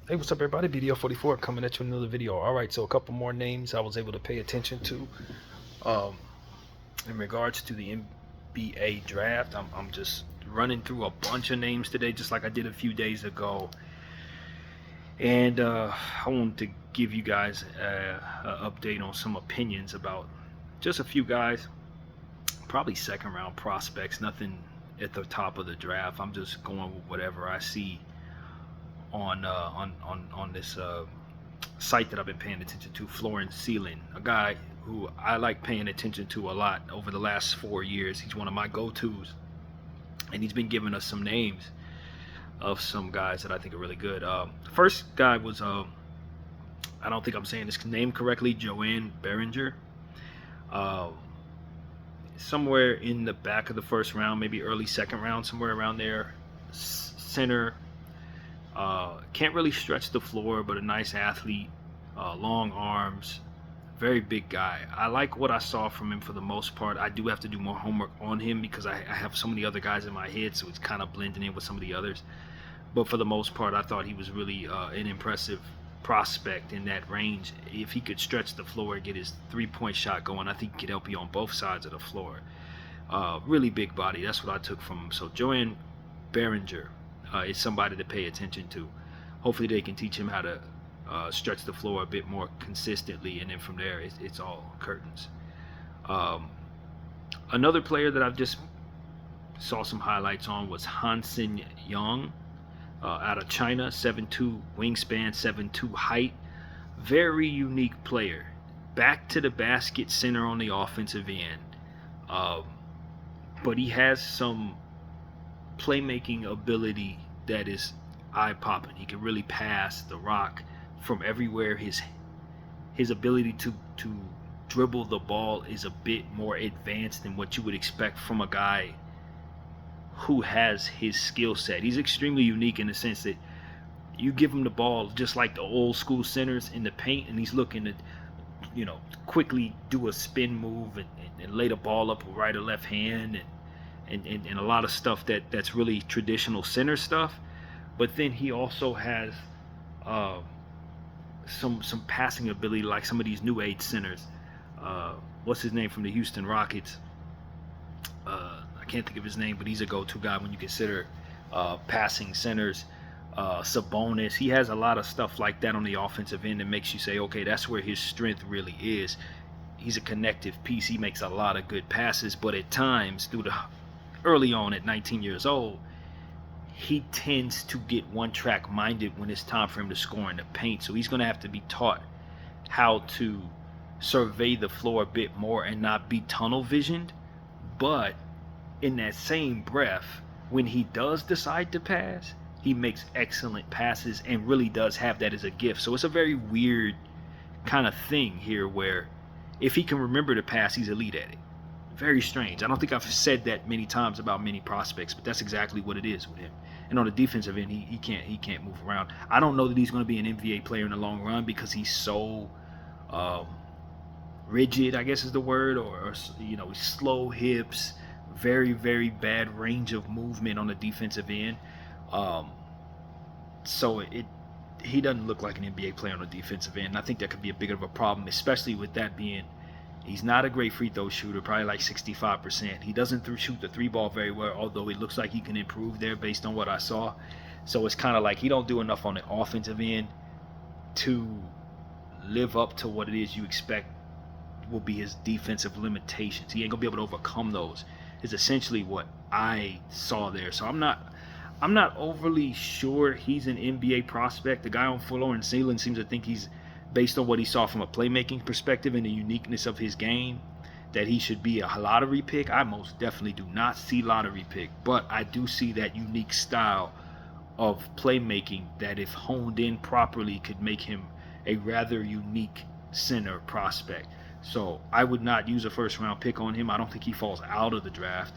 Hey, what's up, everybody? BDO44 coming at you with another video. All right, so a couple more names I was able to pay attention to um, in regards to the NBA draft. I'm just running through a bunch of names today, just like I did a few days ago. And I wanted to give you guys an update on some opinions about just a few guys, probably second round prospects, nothing at the top of the draft. I'm just going with whatever I see on this site that I've been paying attention to, Floor and Ceiling, a guy who I like paying attention to a lot over the last 4 years. He's one of my go-tos, and he's been giving us some names of some guys that I think are really good. First guy was I don't think I'm saying this name correctly, Joanne Beringer. Uh, Somewhere in the back of the first round, maybe early second round, somewhere around there. Center. Can't really stretch the floor, but a nice athlete, long arms, very big guy. I like what I saw from him for the most part. I do have to do more homework on him because I have so many other guys in my head, so it's kind of blending in with some of the others. But for the most part, I thought he was really an impressive prospect in that range. If he could stretch the floor and get his three-point shot going, I think he could help you on both sides of the floor. Really big body. That's what I took from him. So Joanne Beringer is somebody to pay attention to. Hopefully they can teach him how to stretch the floor a bit more consistently, and then from there it's all curtains. Um, Another player that I've just saw some highlights on was Hansen Young, out of China, 7'2 wingspan, 7'2 height. Very unique player. Back to the basket center on the offensive end. Um, but he has some playmaking ability that is eye popping. He can really pass the rock from everywhere. His ability to dribble the ball is a bit more advanced than what you would expect from a guy who has his skill set. He's extremely unique in the sense that you give him the ball just like the old school centers in the paint, and he's looking to, quickly do a spin move and lay the ball up with right or left hand, and a lot of stuff that's really traditional center stuff. But then he also has uh, some passing ability like some of these new age centers. What's his name from the Houston Rockets? I can't think of his name, but he's a go-to guy when you consider passing centers. Sabonis, he has a lot of stuff like that on the offensive end that makes you say, okay, that's where his strength really is. He's a connective piece. He makes a lot of good passes, but at times, early on at 19 years old, he tends to get one-track minded when it's time for him to score in the paint. So he's going to have to be taught how to survey the floor a bit more and not be tunnel visioned. But in that same breath, when he does decide to pass, he makes excellent passes and really does have that as a gift. So it's a very weird kind of thing here where if he can remember to pass, he's elite at it. Very strange. I don't think I've said that many times about many prospects, but that's exactly what it is with him. And on the defensive end, he can't move around. I don't know that he's going to be an NBA player in the long run because he's so rigid, I guess is the word, or slow hips, very, very bad range of movement on the defensive end. So he doesn't look like an NBA player on the defensive end. And I think that could be a bit of a problem, especially with that being he's not a great free throw shooter, probably like 65%. He doesn't shoot the three ball very well, although it looks like he can improve there based on what I saw. So it's kind of like he don't do enough on the offensive end to live up to what it is you expect will be his defensive limitations. He ain't gonna be able to overcome those. Is essentially what I saw there. So I'm not overly sure he's an NBA prospect. The guy on Floor and Ceiling seems to think he's, based on what he saw from a playmaking perspective and the uniqueness of his game, that he should be a lottery pick. I most definitely do not see lottery pick, but I do see that unique style of playmaking that, if honed in properly, could make him a rather unique center prospect. So I would not use a first round pick on him. I don't think he falls out of the draft,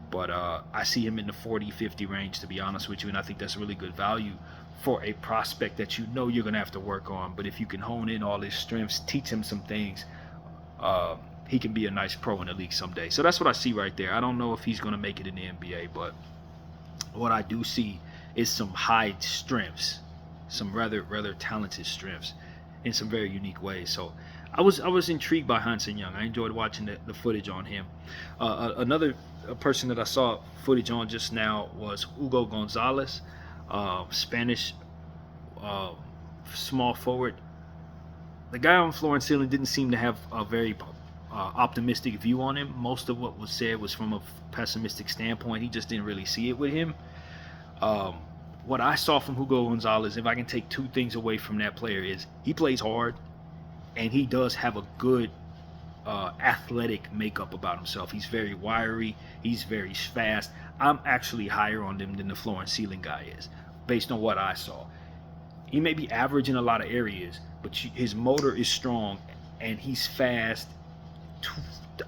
but I see him in the 40-50 range, to be honest with you, and I think that's really good value for a prospect that you're going to have to work on. But if you can hone in all his strengths, teach him some things, he can be a nice pro in the league someday. So that's what I see right there. I don't know if he's going to make it in the NBA, but what I do see is some high strengths some rather talented strengths in some very unique ways. So I was intrigued by Hanson Young. I enjoyed watching the footage on him. Another person that I saw footage on just now was Hugo Gonzalez, Spanish uh, small forward. The guy on Floor and Ceiling didn't seem to have a very optimistic view on him. Most of what was said was from a pessimistic standpoint. He just didn't really see it with him. Um, what I saw from Hugo Gonzalez, if I can take two things away from that player, is he plays hard and he does have a good athletic makeup about himself. He's very wiry. He's very fast. I'm actually higher on him than the Floor and Ceiling guy is, based on what I saw. He may be average in a lot of areas, but his motor is strong and he's fast.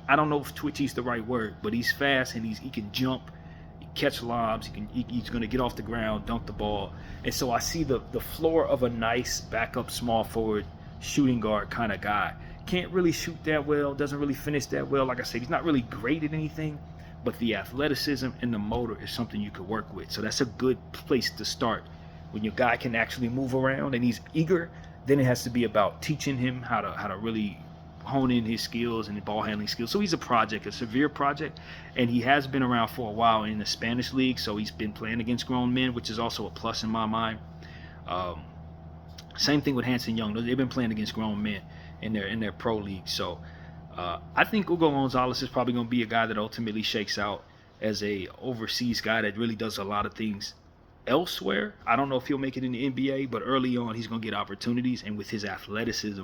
I don't know if twitchy is the right word, but he's fast and he can jump, he catch lobs, he's going to get off the ground, dunk the ball. And so I see the floor of a nice backup small forward shooting guard kind of guy. Can't really shoot that well, doesn't really finish that well. Like I said, he's not really great at anything, but the athleticism and the motor is something you could work with. So that's a good place to start. When your guy can actually move around and he's eager, then it has to be about teaching him how to really hone in his skills and ball handling skills. So he's a project, a severe project, and he has been around for a while in the Spanish league. So he's been playing against grown men, which is also a plus in my mind. Same thing with Hanson Young. They've been playing against grown men in their pro league. So I think Hugo Gonzalez is probably going to be a guy that ultimately shakes out as a overseas guy that really does a lot of things elsewhere. I don't know if he'll make it in the NBA, but early on he's going to get opportunities, and with his athleticism,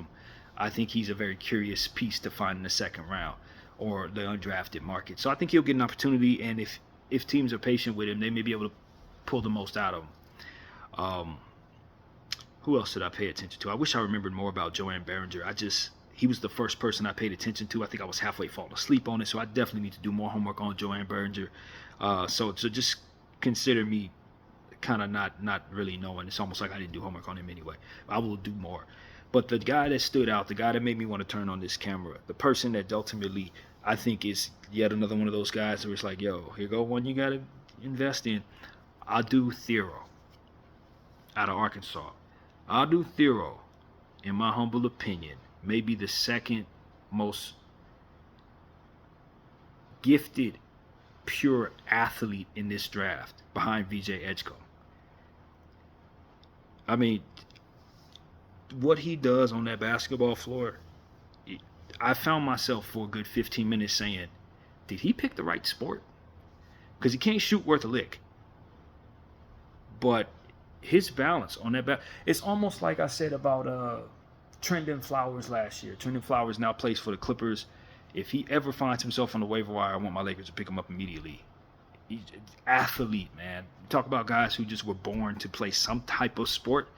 I think he's a very curious piece to find in the second round or the undrafted market. So I think he'll get an opportunity, and if teams are patient with him, they may be able to pull the most out of him. Who else did I pay attention to? I wish I remembered more about Joanne Berenger. He was the first person I paid attention to. I think I was halfway falling asleep on it, so I definitely need to do more homework on Joanne Berenger. So just consider me kind of not really knowing. It's almost like I didn't do homework on him anyway. I will do more. But the guy that stood out, the guy that made me want to turn on this camera, the person that ultimately I think is yet another one of those guys where it's like, yo, here go one you got to invest in. Adou Thiero out of Arkansas. Adou Thiero, in my humble opinion, may be the second most gifted, pure athlete in this draft behind VJ Edgecombe. I mean, what he does on that basketball floor, I found myself for a good 15 minutes saying, did he pick the right sport? Because he can't shoot worth a lick. But his balance on that it's almost like I said about Trendon Flowers last year. Trendon Flowers now plays for the Clippers. If he ever finds himself on the waiver wire, I want my Lakers to pick him up immediately. He's an athlete, man. Talk about guys who just were born to play some type of sport.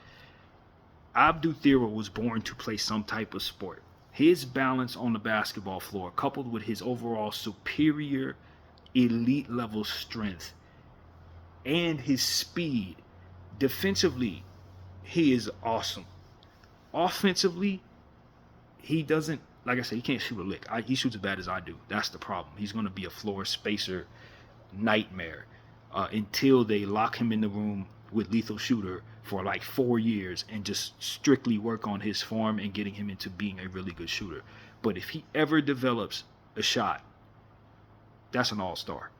Adou Thiero was born to play some type of sport. His balance on the basketball floor, coupled with his overall superior elite level strength and his speed, defensively, he is awesome. Offensively, he doesn't, like I said, he can't shoot a lick. He shoots as bad as I do. That's the problem. He's going to be a floor spacer nightmare until they lock him in the room with Lethal Shooter for like 4 years and just strictly work on his form and getting him into being a really good shooter. But if he ever develops a shot, that's an all-star.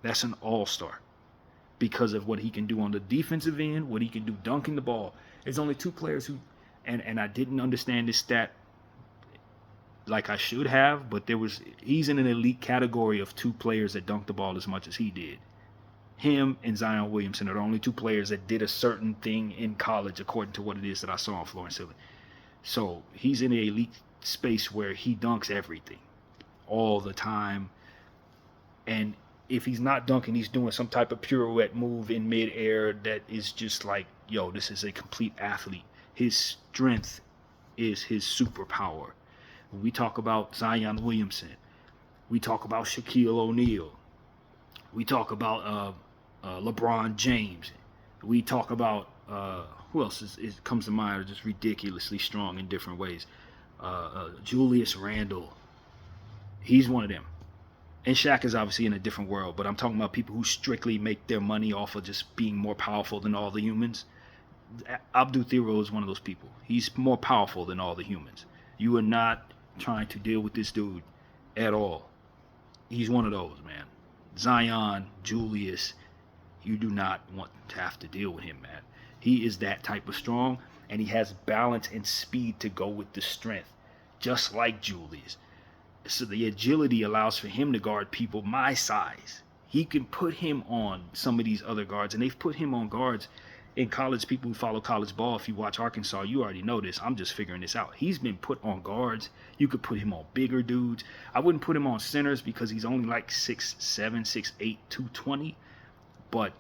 That's an all-star because of what he can do on the defensive end, what he can do dunking the ball. There's only two players who, and I didn't understand this stat like I should have, but he's in an elite category of two players that dunk the ball as much as he did. Him and Zion Williamson are the only two players that did a certain thing in college according to what it is that I saw on Floor and Ceiling. So he's in an elite space where he dunks everything all the time. And if he's not dunking, he's doing some type of pirouette move in midair that is just like, yo, this is a complete athlete. His strength is his superpower. When we talk about Zion Williamson, we talk about Shaquille O'Neal, we talk about LeBron James, we talk about who else comes to mind, are just ridiculously strong in different ways. Julius Randle, he's one of them. And Shaq is obviously in a different world, but I'm talking about people who strictly make their money off of just being more powerful than all the humans. Abdul Thero is one of those people. He's more powerful than all the humans. You are not trying to deal with this dude at all. He's one of those, man. Zion, Julius, you do not want to have to deal with him, man. He is that type of strong, and he has balance and speed to go with the strength, just like Julius. So the agility allows for him to guard people my size. He can put him on some of these other guards, and they've put him on guards in college. People who follow college ball, if you watch Arkansas, you already know this. I'm just figuring this out. He's been put on guards. You could put him on bigger dudes. I wouldn't put him on centers because he's only like 6'7", 6'8", 220. But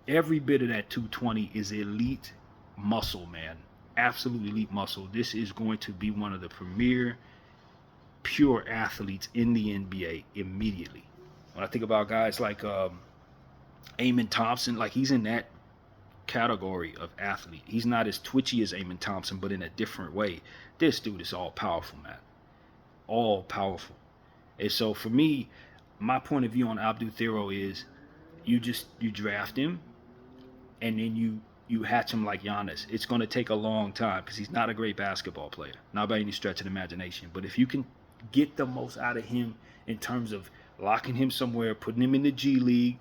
every bit of that 220 is elite muscle, man. Absolute elite muscle. This is going to be one of the premier pure athletes in the NBA immediately. When I think about guys like Amen Thompson, like he's in that category of athlete. He's not as twitchy as Amen Thompson, but in a different way. This dude is all powerful, man. All powerful. And so for me, my point of view on Abdul Thero is you draft him and then you hatch him like Giannis. It's going to take a long time because he's not a great basketball player, not by any stretch of the imagination. But if you can get the most out of him in terms of locking him somewhere, putting him in the G League,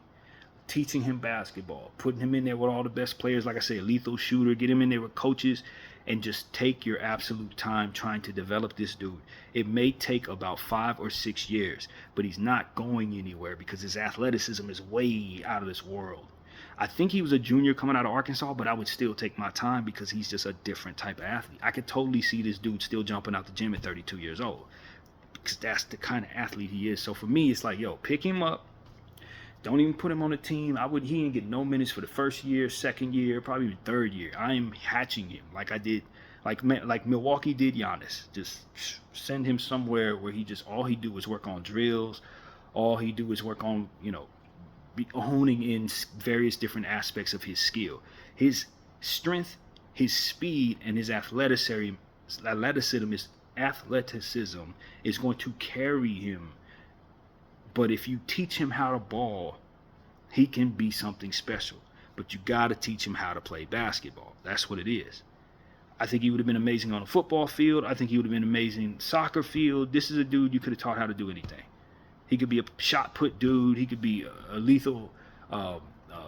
teaching him basketball, putting him in there with all the best players, like I said, lethal shooter, get him in there with coaches, and just take your absolute time trying to develop this dude. It may take about 5 or 6 years, but he's not going anywhere because his athleticism is way out of this world. I think he was a junior coming out of Arkansas, but I would still take my time because he's just a different type of athlete. I could totally see this dude still jumping out the gym at 32 years old because that's the kind of athlete he is. So for me, it's like, yo, pick him up. Don't even put him on the team. He didn't get no minutes for the first year, second year, probably even third year. I am hatching him like I did, like Milwaukee did Giannis. Just send him somewhere where all he do is work on drills. All he do is work on, honing in various different aspects of his skill. His strength, his speed, and his athleticism is going to carry him. But if you teach him how to ball, he can be something special. But you got to teach him how to play basketball. That's what it is. I think he would have been amazing on a football field. I think he would have been amazing soccer field. This is a dude you could have taught how to do anything. He could be a shot put dude. He could be a lethal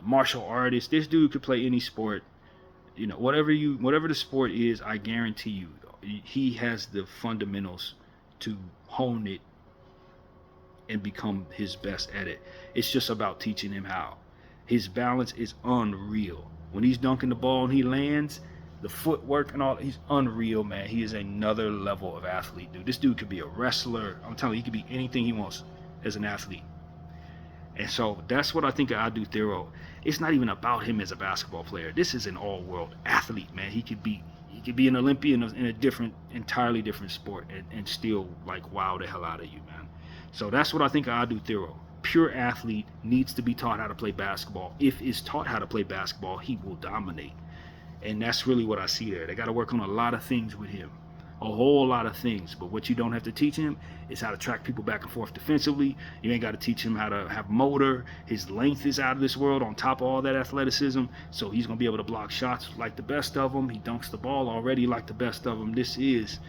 martial artist. This dude could play any sport. Whatever the sport is, I guarantee you, he has the fundamentals to hone it and become his best at it. It's just about teaching him how. His balance is unreal. When he's dunking the ball and he lands, the footwork and all, he's unreal, man. He is another level of athlete, dude. This dude could be a wrestler. I'm telling you, he could be anything he wants as an athlete. And so that's what I think of Abdul Thero. It's not even about him as a basketball player. This is an all-world athlete, man. He could be an Olympian in a entirely different sport and still like wow the hell out of you, man. So that's what I think of Abdul Thero. Pure athlete, needs to be taught how to play basketball. If is taught how to play basketball, he will dominate. And that's really what I see there. They got to work on a lot of things with him. A whole lot of things. But what you don't have to teach him is how to track people back and forth defensively. You ain't got to teach him how to have motor. His length is out of this world on top of all that athleticism. So he's going to be able to block shots like the best of them. He dunks the ball already like the best of them. This is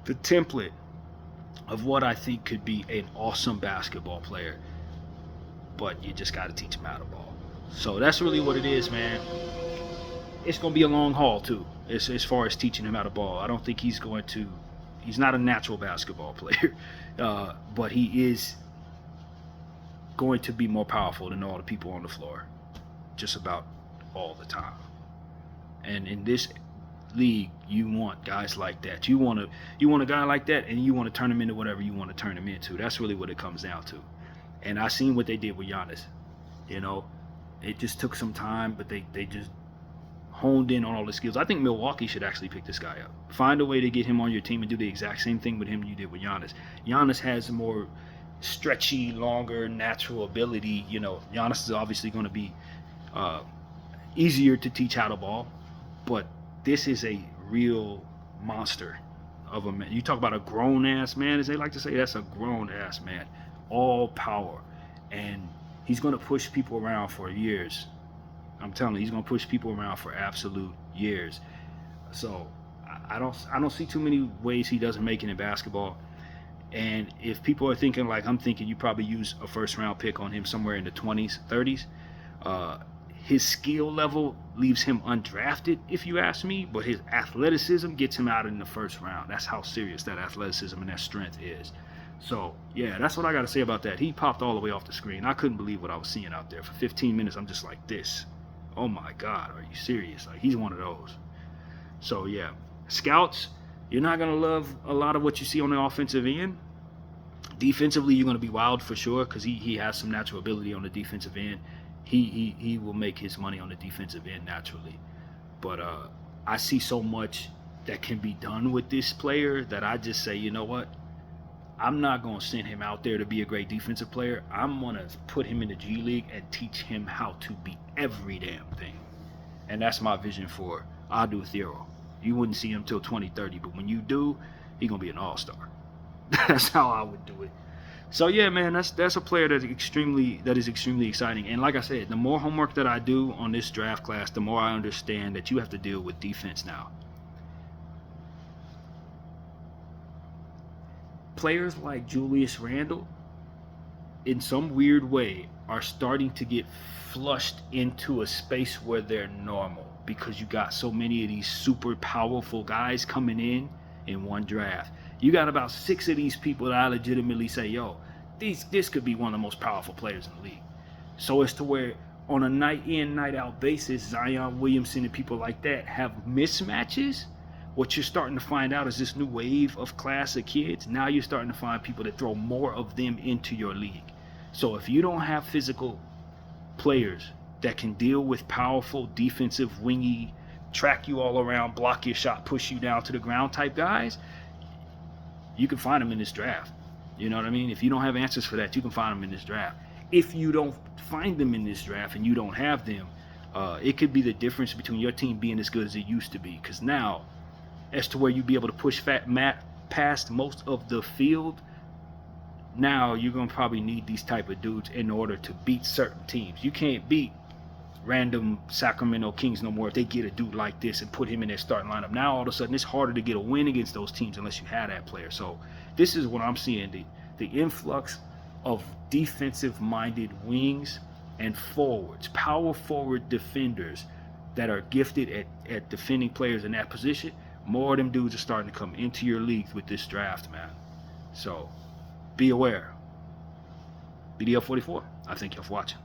the template of what I think could be an awesome basketball player. But you just got to teach him how to ball. So that's really what it is, man. It's going to be a long haul, too, as far as teaching him how to ball. I don't think he's not a natural basketball player, but he is going to be more powerful than all the people on the floor, just about all the time. And in this league, you want guys like that. You want a guy like that, and you want to turn him into whatever you want to turn him into. That's really what it comes down to. And I seen what they did with Giannis. It just took some time, but they just honed in on all the skills. I think Milwaukee should actually pick this guy up. Find a way to get him on your team and do the exact same thing with him you did with Giannis. Giannis has more stretchy, longer, natural ability. Giannis is obviously going to be easier to teach how to ball, but this is a real monster of a man. You talk about a grown-ass man, as they like to say, that's a grown-ass man. All power. And he's going to push people around for years. I'm telling you, he's gonna push people around for absolute years. So I don't see too many ways he doesn't make it in basketball. And if people are thinking like I'm thinking, you probably use a first round pick on him somewhere in the 20s, 30s. Uh, his skill level leaves him undrafted, if you ask me, but his athleticism gets him out in the first round. That's how serious that athleticism and that strength is. So, yeah, that's what I got to say about that. He popped all the way off the screen. I couldn't believe what I was seeing out there. For 15 minutes, I'm just like this. Oh my God, are you serious? Like, he's one of those. So, yeah, scouts, you're not going to love a lot of what you see on the offensive end. Defensively, you're going to be wild for sure because he has some natural ability on the defensive end. He will make his money on the defensive end naturally. But I see so much that can be done with this player that I just say, you know what? I'm not going to send him out there to be a great defensive player. I'm going to put him in the G League and teach him how to be every damn thing. And that's my vision for Adou Thiero. You wouldn't see him till 2030, but when you do, he's going to be an all-star. That's how I would do it. So yeah, man, that's a player that is extremely exciting. And like I said, the more homework that I do on this draft class, the more I understand that you have to deal with defense now. Players like Julius Randle, in some weird way, are starting to get flushed into a space where they're normal because you got so many of these super powerful guys coming in one draft. You got about 6 of these people that I legitimately say, yo, this could be one of the most powerful players in the league. So it's to where on a night in, night out basis, Zion Williamson and people like that have mismatches. What you're starting to find out is this new wave of class of kids. Now you're starting to find people that throw more of them into your league. So if you don't have physical players that can deal with powerful defensive, wingy, track you all around, block your shot, push you down to the ground type guys, you can find them in this draft. You know what I mean? If you don't have answers for that, you can find them in this draft. If you don't find them in this draft and you don't have them, it could be the difference between your team being as good as it used to be. Because now, as to where you'd be able to push past most of the field, now you're going to probably need these type of dudes in order to beat certain teams. You can't beat random Sacramento Kings no more if they get a dude like this and put him in their starting lineup. Now all of a sudden it's harder to get a win against those teams unless you have that player. So this is what I'm seeing, the influx of defensive minded wings and forwards, power forward defenders that are gifted at defending players in that position. More of them dudes are starting to come into your league with this draft, man. So be aware. BDL 44, I thank you for watching.